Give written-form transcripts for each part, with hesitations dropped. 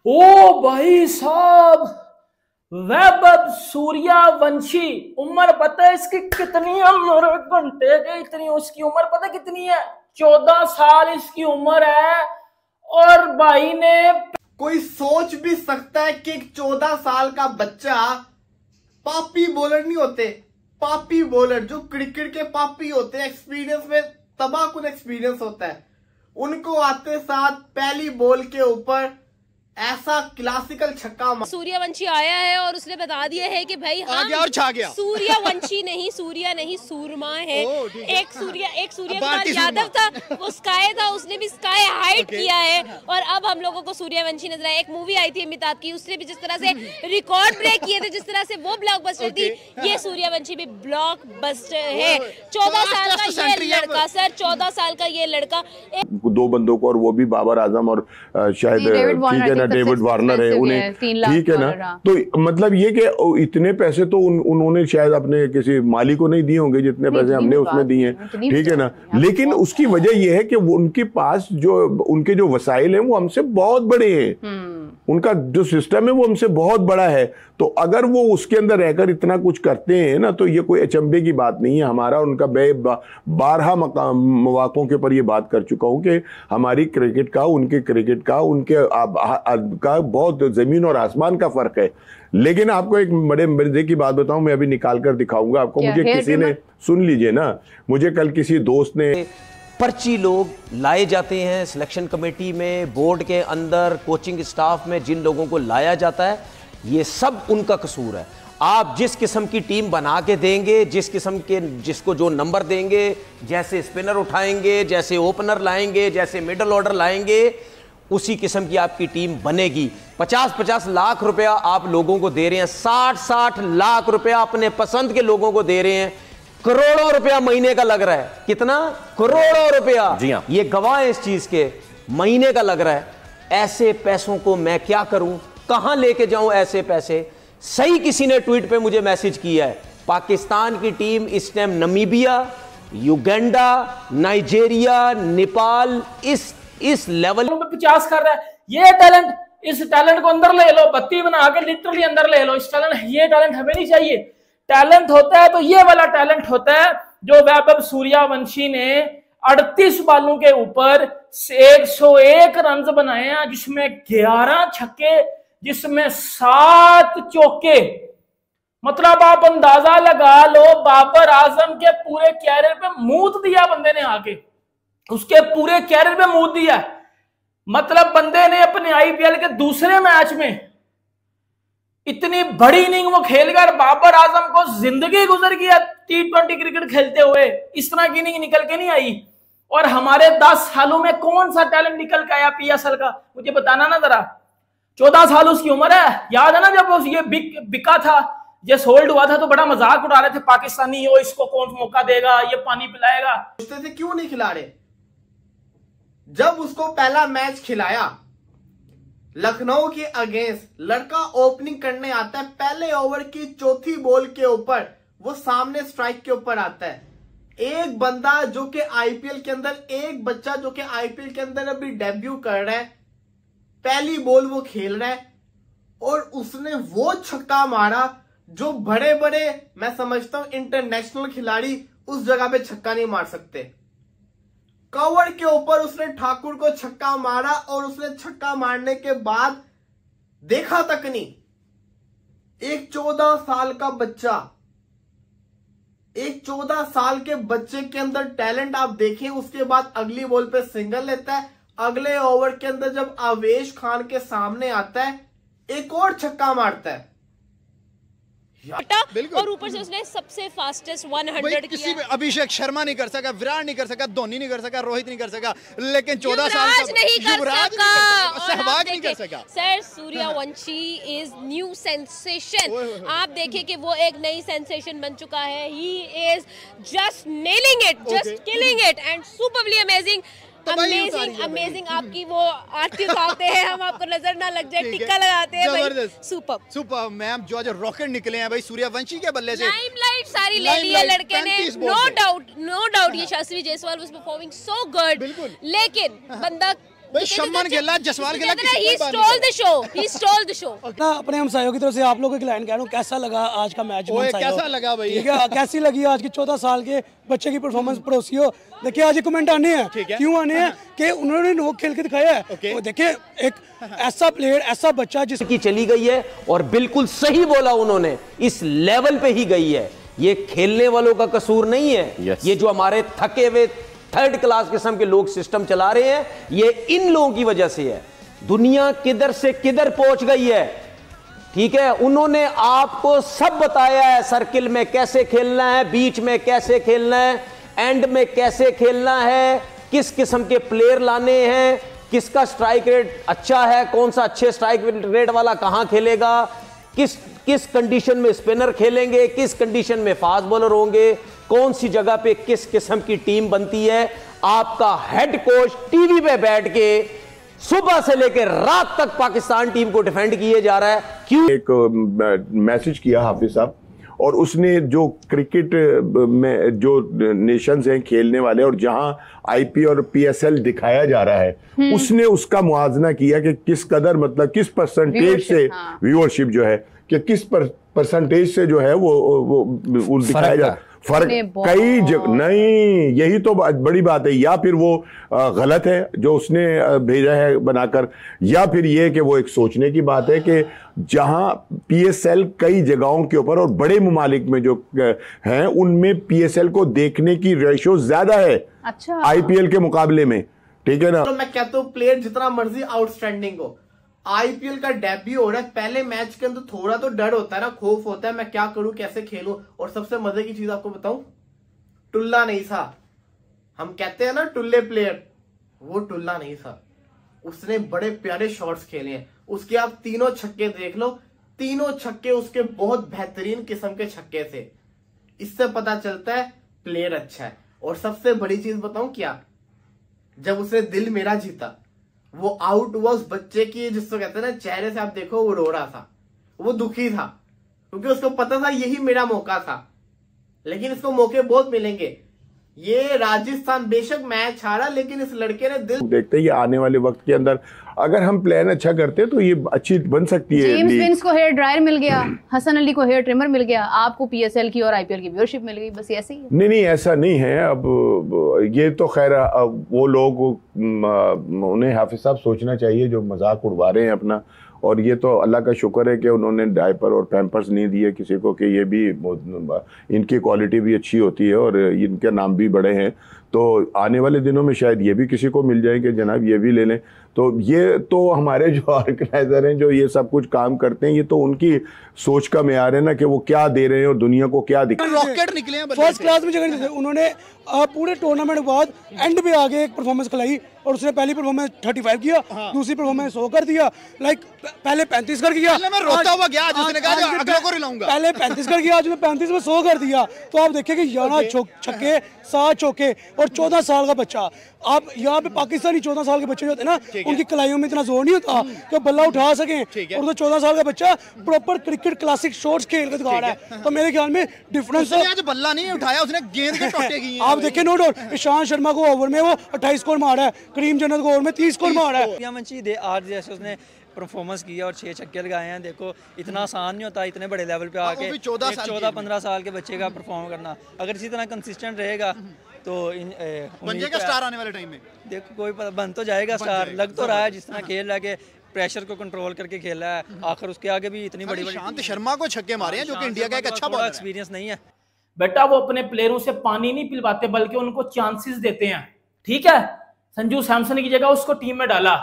ओ भाई साहब, वैभव सूर्यवंशी, उम्र पता है इसकी कितनी है? मेरे घंटे के इतनी उसकी उम्र पता कितनी है? 14 साल इसकी उम्र है। और भाई ने, कोई सोच भी सकता है कि एक 14 साल का बच्चा, पापी बॉलर नहीं होते, पापी बॉलर जो क्रिकेट के पापी होते हैं, एक्सपीरियंस में तबाहकुन एक्सपीरियंस होता है, उनको आते साथ पहली बॉल के ऊपर ऐसा क्लासिकल छक्का। सूर्यवंशी आया है और उसने बता दिया है कि भाई हम और छा गया। सूर्यवंशी नहीं, सूर्या नहीं, सूरमा है। एक सूर्य कुमार यादव था, वो स्काई था, उसने भी स्काई हाइट किया है। और अब हम लोगों को सूर्यवंशी नजर आया। एक मूवी आई थी अमिताभ की, उसने भी जिस तरह से रिकॉर्ड ब्रेक किए थे, जिस तरह से वो ब्लॉकबस्टर थी, ये सूर्यवंशी भी ब्लॉकबस्टर है। 14 साल का ये लड़का सर, 14 साल का ये लड़का, 2 बंदों को, और वो भी बाबर आजम और शायद ठीक है ना डेविड वार्नर है, उन्हें ठीक है ना। तो मतलब ये कि इतने पैसे तो उन्होंने शायद अपने किसी माली को नहीं दिए होंगे जितने पैसे हमने उसमें दिए हैं, ठीक है ना। लेकिन उसकी वजह यह है कि उनके पास जो उनके जो वसाइल हैं वो हमसे बहुत बड़े हैं, उनका जो सिस्टम है वो हमसे बहुत बड़ा है। तो अगर वो उसके अंदर रहकर इतना कुछ करते हैं ना, तो ये कोई अचंभे की बात नहीं है। हमारा उनका 12 मौकों के ऊपर ये बात कर चुका हूं कि हमारी क्रिकेट का, उनके क्रिकेट का, उनके का बहुत जमीन और आसमान का फर्क है। लेकिन आपको एक बड़े मजे की बात बताऊं, मैं अभी निकाल कर दिखाऊंगा आपको। मुझे किसी ने, सुन लीजिए ना, मुझे कल किसी दोस्त ने, पर्ची लोग लाए जाते हैं सिलेक्शन कमेटी में, बोर्ड के अंदर, कोचिंग स्टाफ में, जिन लोगों को लाया जाता है, ये सब उनका कसूर है। आप जिस किस्म की टीम बना के देंगे, जिस किस्म के, जिसको जो नंबर देंगे, जैसे स्पिनर उठाएंगे, जैसे ओपनर लाएंगे, जैसे मिडल ऑर्डर लाएंगे, उसी किस्म की आपकी टीम बनेगी। 50-50 लाख रुपया आप लोगों को दे रहे हैं, 60-60 लाख रुपया अपने पसंद के लोगों को दे रहे हैं, करोड़ों रुपया महीने का लग रहा है। कितना? करोड़ों रुपया। जी हाँ, ये गवाह है इस चीज के, महीने का लग रहा है। ऐसे पैसों को मैं क्या करूं, कहां लेके जाऊं ऐसे पैसे? सही किसी ने ट्वीट पे मुझे मैसेज किया है, पाकिस्तान की टीम इस time Namibia, Uganda, Nigeria, Nepal, इस लेवल में 50 कर रहा है। ये टैलेंट, इस टैलेंट को अंदर ले लो, बत्ती बना के लिटरली अंदर ले लो। इस टैलेंट, ये टैलेंट हमें नहीं चाहिए। टैलेंट होता है तो ये वाला टैलेंट होता है जो वैभव सूर्यवंशी ने 38 बालों के ऊपर 101 रन बनाए हैं, जिसमें 11 छक्के, जिसमें 7 चौके। मतलब आप अंदाजा लगा लो, बाबर आजम के पूरे कैरियर पे मूत दिया बंदे ने आके, उसके पूरे कैरियर पे मूत दिया। मतलब बंदे ने अपने आईपीएल के दूसरे मैच में इतनी बड़ी इनिंग वो खेलकर बाबर आजम को जिंदगी गुजर गया T20 क्रिकेट खेलते हुए। इस तरह की इनिंग निकल के नहीं आई। और हमारे 10 सालों में कौन सा टैलेंट निकल के आया PSL का, मुझे बताना ना जरा। 14 साल उसकी उम्र है। याद है ना जब ये बिका था, ये सोल्ड हुआ था, तो बड़ा मजाक उड़ा रहे थे पाकिस्तानी, यो इसको कौन मौका देगा, ये पानी पिलाएगा। पूछते थे क्यों नहीं खिला रहे। जब उसको पहला मैच खिलाया लखनऊ के अगेंस्ट, लड़का ओपनिंग करने आता है, पहले ओवर की चौथी बॉल के ऊपर वो सामने स्ट्राइक के ऊपर आता है। एक बंदा जो कि आईपीएल के अंदर, एक बच्चा जो कि आईपीएल के अंदर अभी डेब्यू कर रहा है, पहली बॉल वो खेल रहा है और उसने वो छक्का मारा जो बड़े बड़े, मैं समझता हूं इंटरनेशनल खिलाड़ी उस जगह पे छक्का नहीं मार सकते। कवर के ऊपर उसने ठाकुर को छक्का मारा और उसने छक्का मारने के बाद देखा तक नहीं। एक 14 साल का बच्चा, एक 14 साल के बच्चे के अंदर टैलेंट आप देखें। उसके बाद अगली बॉल पे सिंगल लेता है, अगले ओवर के अंदर जब आवेश खान के सामने आता है एक और छक्का मारता है। और ऊपर से उसने सबसे फास्टेस्ट 100 किसी भी अभिषेक शर्मा नहीं कर सका, विराट नहीं कर सका, धोनी नहीं कर सका, रोहित नहीं कर सका, लेकिन 14 साल का युवराज सहवाग नहीं कर सका। Sir Suryavanshi is new sensation. आप देखिए कि वो एक नई सेंसेशन बन चुका है। He is just nailing it, just killing it and superly amazing. Amazing आपकी वो आरती उतारते हैं, हम आपको नजर ना लग जाए, टिक्का लगाते हैं भाई। सुपर मैम, जो आज रॉकेट निकले हैं भाई सूर्यवंशी के बल्ले से, लाइमलाइट सारी ले ली है लड़के ने। नो डाउट ये Shastri Jaiswal was performing so good, लेकिन बंदा भाई शम्मन गिल, जसवाल गिल अपने हमसायों की तरफ से आप लोगों की लाइन कह रहा हूँ, कैसा लगा आज का मैच? कैसा लगा भाई? ठीक है, कैसी लगी आज की 14 साल के बच्चे की परफॉर्मेंस? पड़ोसी हो देखिए, आज कमेंट आने हैं, क्यों आने हैं कि उन्होंने नोक खेल के दिखाया है। वो देखिए एक ऐसा प्लेयर, ऐसा बच्चा जिसकी चली गई है, और बिल्कुल सही बोला उन्होंने, इस लेवल पे ही गई है। ये खेलने वालों का कसूर नहीं है। ये जो हमारे थके हुए थर्ड क्लास किस्म के लोग सिस्टम चला रहे हैं, ये इन लोगों की वजह से है। दुनिया किधर से किधर पहुंच गई है, ठीक है। उन्होंने आपको सब बताया है, सर्किल में कैसे खेलना है, बीच में कैसे खेलना है, एंड में कैसे खेलना है, किस किस्म के प्लेयर लाने हैं, किसका स्ट्राइक रेट अच्छा है, कौन सा अच्छे स्ट्राइक रेट वाला कहां खेलेगा, किस कंडीशन में स्पिनर खेलेंगे, किस कंडीशन में फास्ट बॉलर होंगे, कौन सी जगह पे किस किस्म की टीम बनती है। आपका हेड कोच टीवी पे बैठ के सुबह से लेकर रात तक पाकिस्तान टीम को डिफेंड किए जा रहा है। क्यों? एक मैसेज किया हाफिज साहब, और उसने जो क्रिकेट में जो नेशंस हैं खेलने वाले, और जहां आईपी और पीएसएल दिखाया जा रहा है, उसने उसका मुआवजा किया कि किस कदर, मतलब किस परसेंटेज से व्यूअरशिप जो है, कि किस परसेंटेज से जो है वो दिखाया जा, फर्क कई जगह नहीं। यही तो बड़ी बात है। या फिर वो गलत है जो उसने भेजा है बनाकर, या फिर ये कि वो एक सोचने की बात है कि जहां पीएसएल कई जगहों के ऊपर और बड़े ममालिक में जो हैं उनमें पीएसएल को देखने की रेशो ज्यादा है आईपीएल के मुकाबले में, ठीक है ना। तो मैं कहता हूँ प्लेयर जितना मर्जी आउटस्टैंडिंग हो, आईपीएल का डेब्यू हो रहा है, पहले मैच के अंदर थोड़ा तो डर होता है ना, खौफ होता है, मैं क्या करूं, कैसे खेलूं। और सबसे मजे की चीज आपको बताऊं, टुल्ला नहीं था। हम कहते हैं ना टुल्ले प्लेयर, वो टुल्ला नहीं था। उसने बड़े प्यारे शॉट्स खेले हैं। उसके आप तीनों छक्के देख लो, तीनों छक्के उसके बहुत बेहतरीन किस्म के छक्के थे। इससे पता चलता है प्लेयर अच्छा है। और सबसे बड़ी चीज बताऊं क्या, जब उसने दिल मेरा जीता, वो आउट हुआ उस बच्चे की, जिसको कहते हैं ना, चेहरे से आप देखो वो रो रहा था, वो दुखी था, क्योंकि उसको पता था यही मेरा मौका था। लेकिन इसको मौके बहुत मिलेंगे। ये राजस्थान बेशक मैच हारा, लेकिन इस लड़के ने दिल देखते ही आने वाले वक्त के अंदर अगर हम प्लान अच्छा करते हैं तो ये अच्छी बन सकती है। जेम्स विंस को हेयर ड्रायर मिल गया, हसन अली को हेयर ट्रिमर मिल गया, आपको पीएसएल की और आईपीएल की व्यूअरशिप मिल गई, बस ऐसे ही है। नहीं ऐसा नहीं है। अब ये तो खैर वो लोग, उन्हें हाफिज साहब सोचना चाहिए जो मजाक उड़वा रहे हैं अपना। और ये तो अल्लाह का शुक्र है कि उन्होंने डायपर और पैम्पर्स नहीं दिए किसी को, कि ये भी इनकी क्वालिटी भी अच्छी होती है और इनके नाम भी बड़े हैं। तो आने वाले दिनों में शायद ये भी किसी को मिल जाए कि जनाब ये भी ले लें। तो ये तो हमारे जो ऑर्गेनाइजर हैं जो ये सब कुछ काम करते हैं, ये तो उनकी सोच का मेयार है ना कि वो क्या दे रहे हैं और दुनिया को क्या दिखा। रॉकेट निकले हैं, फर्स्ट क्लास में जगह थे उन्होंने। पूरे टूर्नामेंट के बाद एंड पे आगे एक परफॉर्मेंस खिलाई, और उसने पहली परफॉर्मेंस 35 किया, दूसरी परफॉर्मेंस 100 कर दिया, लाइक पहले 35 कर किया। मैं रोता हुआ गया, जिसने कहा अगले को रिलाऊंगा। पहले 35 कर किया, आज में 35 में 100 कर दिया। तो आप देखिए कि 11 छक्के 7 चौके और 14 साल का बच्चा। आप यहाँ पे पाकिस्तानी 14 साल के बच्चे जो होते हैं ना, उनकी कलाइयों में इतना जोर नहीं होता कि बल्ला उठा सके, और तो 14 साल का बच्चा प्रॉपर क्रिकेट क्लासिक शॉट्स खेल के दिखा रहा है। तो मेरे ख्याल में डिफरेंस, आज बल्ला नहीं उठाया, उसने गेंद के टोटे किए। आप देखिए नो डाउट, ईशांत शर्मा को ओवर में वो 28 स्कोर मारा है, करीम जन्नत को ओवर में 30 स्कोर मारा है। आज जैसे उसने परफॉर्मेंस किया और 6 छक्के लगाए हैं, देखो इतना आसान नहीं होता इतने बड़े लेवल पे आके 14-15 साल के बच्चे का परफॉर्म करना। अगर इसी तरह कंसिस्टेंट रहेगा तो बन जाएगा स्टार आने वाले टाइम में। देखो कोई बन तो जाएगा स्टार, लग तो रहा है जिस तरह खेल रहा है, प्रेशर को कंट्रोल करके खेला है। आखिर उसके आगे भी इतनी बड़ी ईशांत शर्मा को छक्के मारे हैं, जो कि इंडिया का एक अच्छा बॉलर है। एक्सपीरियंस नहीं है बेटा, वो अपने प्लेयरों से पानी नहीं पिलवाते बल्कि उनको चांसेस देते हैं। ठीक है, संजू सैमसन की जगह उसको टीम में डाला,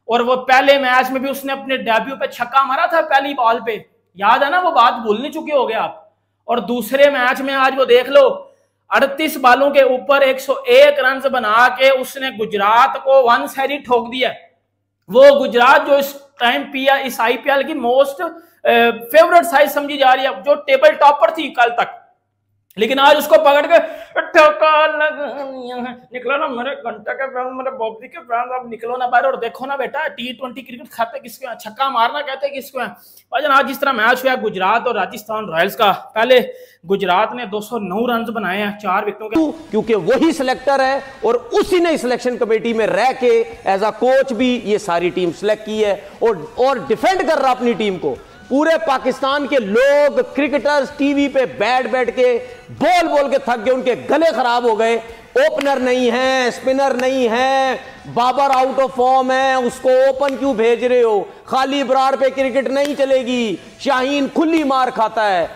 और वो पहले मैच में भी उसने अपने डेब्यू पे छक्का मारा था पहली बॉल पे, याद है ना, वो बात भूलने चुके हो गए आप। और दूसरे मैच में आज वो देख लो, 38 बालों के ऊपर 101 रन बना के उसने गुजरात को 1 सेरी ठोक दिया। वो गुजरात जो इस टाइम इस आईपीएल की मोस्ट फेवरेट साइड समझी जा रही है, जो टेबल टॉपर थी कल तक, लेकिन आज उसको पकड़ के निकलो ना मेरे घंटा के फैन, मेरे बॉबी के फैन, अब निकलो ना बाहर और देखो ना बेटा T20 क्रिकेट खाते किसको, छक्का मारना कहते किसको है भाईजान। आज जिस तरह मैच हुआ गुजरात और राजस्थान रॉयल्स का, पहले गुजरात ने 209 रन बनाए हैं 4 विकेटों के, क्योंकि वही सिलेक्टर है और उसी ने सिलेक्शन कमेटी में रह के एज अ कोच भी ये सारी टीम सिलेक्ट की है और डिफेंड कर रहा अपनी टीम को। पूरे पाकिस्तान के लोग क्रिकेटर्स टीवी पे बैठ के बोल के थक गए, उनके गले खराब हो गए। ओपनर नहीं है, स्पिनर नहीं है, बाबर आउट ऑफ फॉर्म है, उसको ओपन क्यों भेज रहे हो, खाली बरार पे क्रिकेट नहीं चलेगी, शाहीन खुली मार खाता है,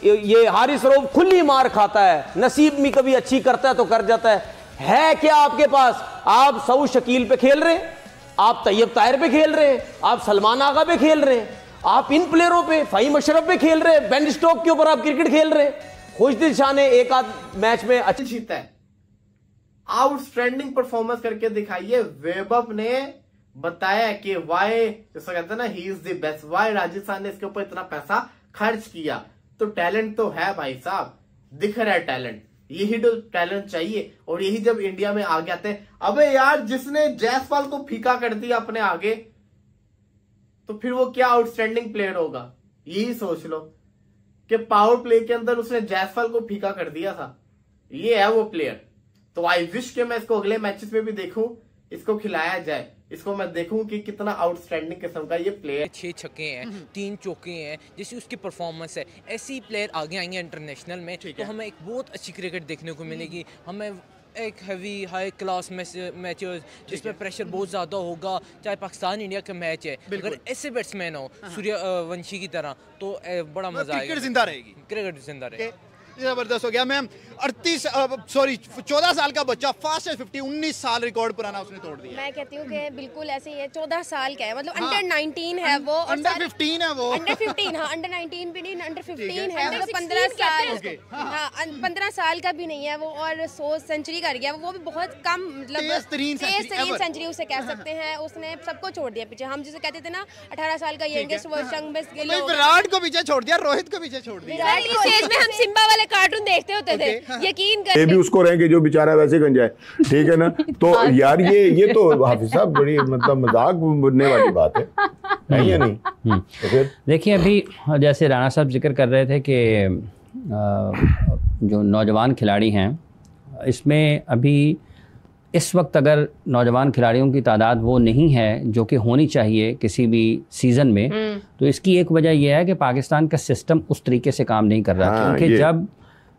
ये हारिस रऊफ खुली मार खाता है, नसीब में कभी अच्छी करता है तो कर जाता है क्या आपके पास? आप सऊद शकील पे खेल रहे हैं, आप तैयब ताहिर पे खेल रहे हैं, आप सलमान आगा पे खेल रहे हैं, आप इन प्लेयरों पे, फ़हीम अशरफ पे खेल रहे हैं, बेन स्टोक के ऊपर आप क्रिकेट खेल रहे हैं। खुशदिल शाह ने एक आध मैच में अच्छी जीता है, आउटस्टैंडिंग परफॉर्मेंस करके दिखाइए। वैभव ने बताया कि वाई, जैसा कहते हैं ना, he is the best, why Rajasthan ने इसके ऊपर इतना पैसा खर्च किया। तो टैलेंट तो है भाई साहब, दिख रहा है टैलेंट, यही तो टैलेंट चाहिए। और यही जब इंडिया में आगे आते हैं, अबे यार जिसने जायसवाल को फीका कर दिया अपने आगे, तो फिर वो क्या आउटस्टैंडिंग प्लेयर होगा? यही सोच लो कि पावर प्ले के अंदर उसने जायसवाल को फीका कर दिया था, ये है वो प्लेयर। तो आई विश के मैं इसको अगले मैचेस में भी देखूं, इसको खिलाया जाए, इसको मैं देखूं कि कितना आउटस्टैंडिंग किस्म का ये प्लेयर। 6 छक्के हैं, 3 चौके हैं, जैसी उसकी परफॉर्मेंस है, ऐसी प्लेयर आगे आएंगे इंटरनेशनल में तो हमें एक बहुत अच्छी क्रिकेट देखने को मिलेगी। हमें एक हैवी हाई क्लास मैचेस जिसमें प्रेशर बहुत ज़्यादा होगा, चाहे पाकिस्तान इंडिया का मैच है, अगर ऐसे बैट्समैन हो सूर्यवंशी की तरह तो बड़ा मजा आएगा, क्रिकेट जिंदा रहेगी, क्रिकेट जिंदा रहेगी। जबरदस्त हो गया मैम। 14 साल का बच्चा फास्टेस्ट 50, 19 साल रिकॉर्ड पुराना उसने तोड़ दिया। मैं कहती हूँ कि बिल्कुल ऐसे ही है, 14 साल का है, मतलब अंडर 19 है वो, अंडर 15 है वो, अंडर 15, हाँ अंडर 19 भी नहीं, अंडर 15 है, मतलब 15 साल, हाँ 15 साल का भी नहीं है वो, और 100 सेंचुरी कर गया वो भी बहुत कम, मतलब तेज तरीन सेंचुरी उसे कह सकते हैं। उसने सबको छोड़ दिया पीछे, हम जिसे कहते थे ना 18 साल का यंगेस्ट वर्षन में, विराट को पीछे छोड़ दिया, रोहित को पीछे छोड़ दिया। स्टेज में हम सिम्बा वाले कार्टून देखते होते थे, यकीन कर, ये भी उसको रहेंगे जो बेचारा वैसे गंजा है, ठीक है ना। तो यार ये तो हाफिज साहब बड़ी मतलब मजाक बनने वाली बात है या नहीं? तो फिर देखिए, अभी जैसे राणा साहब जिक्र कर रहे थे कि जो नौजवान खिलाड़ी हैं, इसमें अभी इस वक्त अगर नौजवान खिलाड़ियों की तादाद वो नहीं है जो कि होनी चाहिए किसी भी सीज़न में, तो इसकी एक वजह यह है कि पाकिस्तान का सिस्टम उस तरीके से काम नहीं कर रहा। क्योंकि जब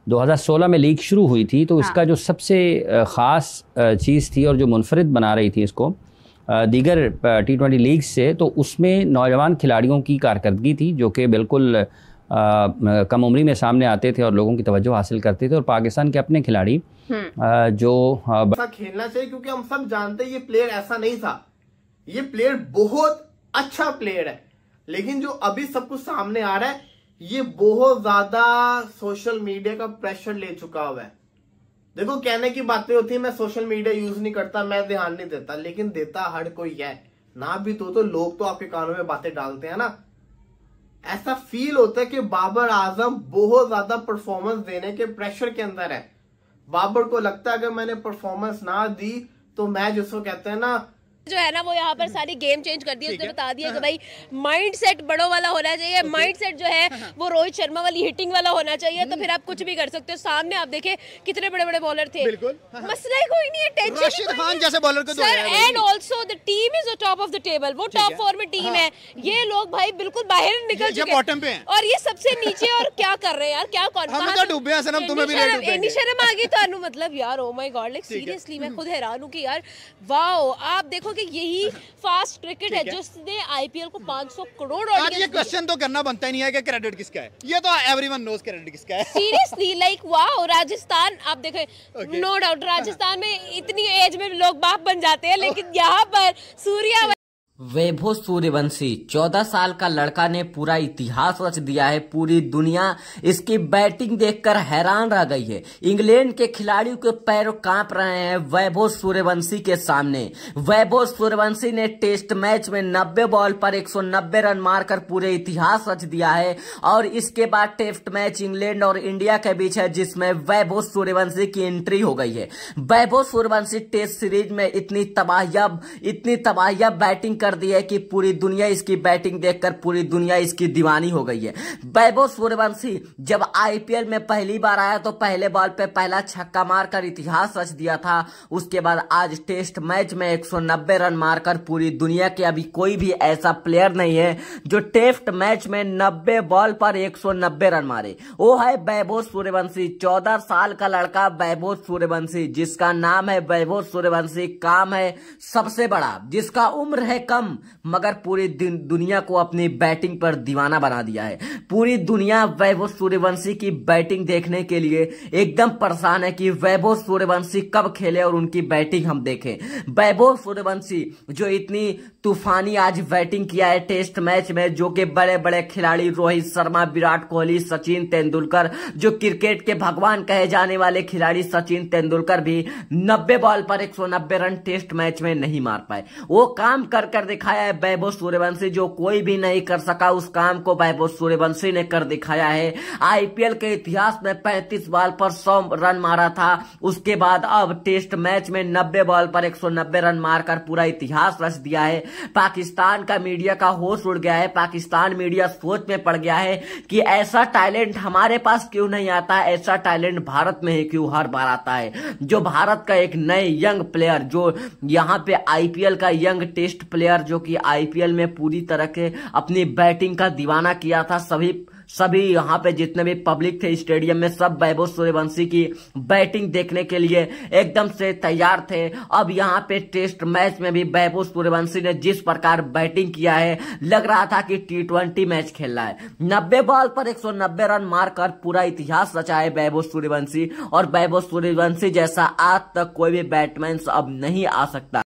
2016 में लीग शुरू हुई थी तो इसका जो सबसे ख़ास चीज़ थी और जो मुनफरिद बना रही थी इसको दीगर T20 लीग से, तो उसमें नौजवान खिलाड़ियों की कारकर्दगी थी जो कि बिल्कुल कम उम्री में सामने आते थे और लोगों की तवज्जो हासिल करते थे। और पाकिस्तान के अपने खिलाड़ी जो खेलना चाहिए, क्योंकि हम सब जानते हैं ये प्लेयर ऐसा नहीं था, ये प्लेयर बहुत अच्छा प्लेयर है, लेकिन जो अभी सब कुछ सामने आ रहा है ये बहुत ज्यादा सोशल मीडिया का प्रेशर ले चुका हुआ है। देखो, कहने की बातें होती है, मैं सोशल मीडिया यूज नहीं करता, मैं ध्यान नहीं देता, लेकिन देता हर कोई है ना, भी तो लोग तो आपके कानों में बातें डालते हैं ना। ऐसा फील होता है कि बाबर आजम बहुत ज्यादा परफॉर्मेंस देने के प्रेशर के अंदर है। बाबर को लगता है अगर मैंने परफॉर्मेंस ना दी तो मैं जिसको कहते हैं ना, जो है ना वो यहाँ पर सारी गेम चेंज कर दी। उसने बता दिया कि भाई माइंड सेट बड़ों वाला होना चाहिए, माइंड सेट जो है वो रोहित शर्मा वाली हिटिंग वाला होना चाहिए, तो फिर आप कुछ भी कर सकते हो। सामने आप देखे कितने बड़े बड़े बॉलर थे, मसला ही कोई नहीं है, टेंशन राशिद खान जैसे बॉलर को sir, and also the team is top of the table, वो टॉप 4 में टीम है। ये लोग भाई बिल्कुल बाहर निकल चुके हैं और ये सबसे नीचे, और क्या कर रहे हैं यार, क्या शर्म आ गई तो मतलब यार oh my God, like seriously मैं खुद हैरान हूँ कि यार वाओ। आप देखो कि यही फास्ट क्रिकेट है जिसने आईपीएल को 500 करोड़ ऑडियंस। ये क्वेश्चन तो करना बनता ही नहीं है कि क्रेडिट किसका है, ये तो एवरीवन नोस क्रेडिट किसका है। सीरियसली लाइक वाओ, राजस्थान आप देखें, नो डाउट राजस्थान में इतनी एज में लोग बाप बन जाते हैं, लेकिन यहाँ पर सूर्या वैभव सूर्यवंशी 14 साल का लड़का ने पूरा इतिहास रच दिया है। पूरी दुनिया इसकी बैटिंग देखकर हैरान रह गई है। इंग्लैंड के खिलाड़ियों के पैर कांप रहे हैं वैभव सूर्यवंशी के सामने। वैभव सूर्यवंशी ने टेस्ट मैच में 90 बॉल पर 190 रन मारकर पूरे इतिहास रच दिया है और इसके बाद टेस्ट मैच इंग्लैंड और इंडिया के बीच है जिसमें वैभव सूर्यवंशी की एंट्री हो गई है। वैभव सूर्यवंशी टेस्ट सीरीज में इतनी तबाहिया बैटिंग कर दी है कि पूरी दुनिया इसकी बैटिंग देखकर पूरी दुनिया इसकी दीवानी हो गई है। वैभव सूर्यवंशी जब आईपीएल में पहली बार आया तो पहले बॉल पे पहला छक्का मारकर इतिहास रच दिया था। उसके बाद आज टेस्ट मैच में 190 रन मारकर पूरी दुनिया के अभी कोई भी ऐसा प्लेयर नहीं है जो टेस्ट मैच में 90 बॉल पर 190 रन मारे। वो है वैभव सूर्यवंशी, 14 साल का लड़का वैभव सूर्यवंशी, जिसका नाम है वैभव सूर्यवंशी, काम है सबसे बड़ा, जिसका उम्र है कम मगर पूरी दुनिया को अपनी बैटिंग पर दीवाना बना दिया है। पूरी दुनिया वैभव सूर्यवंशी की बैटिंग देखने के लिए एकदम परेशान है कि वैभव सूर्यवंशी कब खेले और उनकी बैटिंग हम देखें। वैभव सूर्यवंशी जो इतनी तूफानी आज बैटिंग किया है टेस्ट मैच में, जो कि बड़े बड़े खिलाड़ी रोहित शर्मा, विराट कोहली, सचिन तेंदुलकर, जो क्रिकेट के भगवान कहे जाने वाले खिलाड़ी सचिन तेंदुलकर भी 90 बॉल पर 190 रन टेस्ट मैच में नहीं मार पाए। वो काम कर दिखाया है वैभव सूर्यवंशी, जो कोई भी नहीं कर सका उस काम को वैभव सूर्यवंशी ने कर दिखाया है। आईपीएल के इतिहास में 35 बॉल पर 100 रन मारा था, उसके बाद अब टेस्ट मैच में 90 बॉल पर 190 रन मारकर पूरा इतिहास रच दिया है। पाकिस्तान का मीडिया का होश उड़ गया है। पाकिस्तान मीडिया सोच में पड़ गया है कि ऐसा टैलेंट हमारे पास क्यों नहीं आता, ऐसा टैलेंट भारत में ही क्यों हर बार आता है। जो भारत का एक नए यंग प्लेयर, जो यहाँ पे आईपीएल का यंग टेस्ट प्लेयर, जो कि आईपीएल में पूरी तरह के अपनी बैटिंग का दीवाना किया था। सभी यहाँ पे जितने भी पब्लिक थे स्टेडियम में, सब वैभव सूर्यवंशी की बैटिंग देखने के लिए एकदम से तैयार थे। अब यहाँ पे टेस्ट मैच में भी वैभव सूर्यवंशी ने जिस प्रकार बैटिंग किया है, लग रहा था कि T20 मैच खेल रहा है। 90 बॉल पर 190 रन मारकर पूरा इतिहास रचा है वैभव सूर्यवंशी, और वैभव सूर्यवंशी जैसा आज तक कोई भी बैट्समैन अब नहीं आ सकता।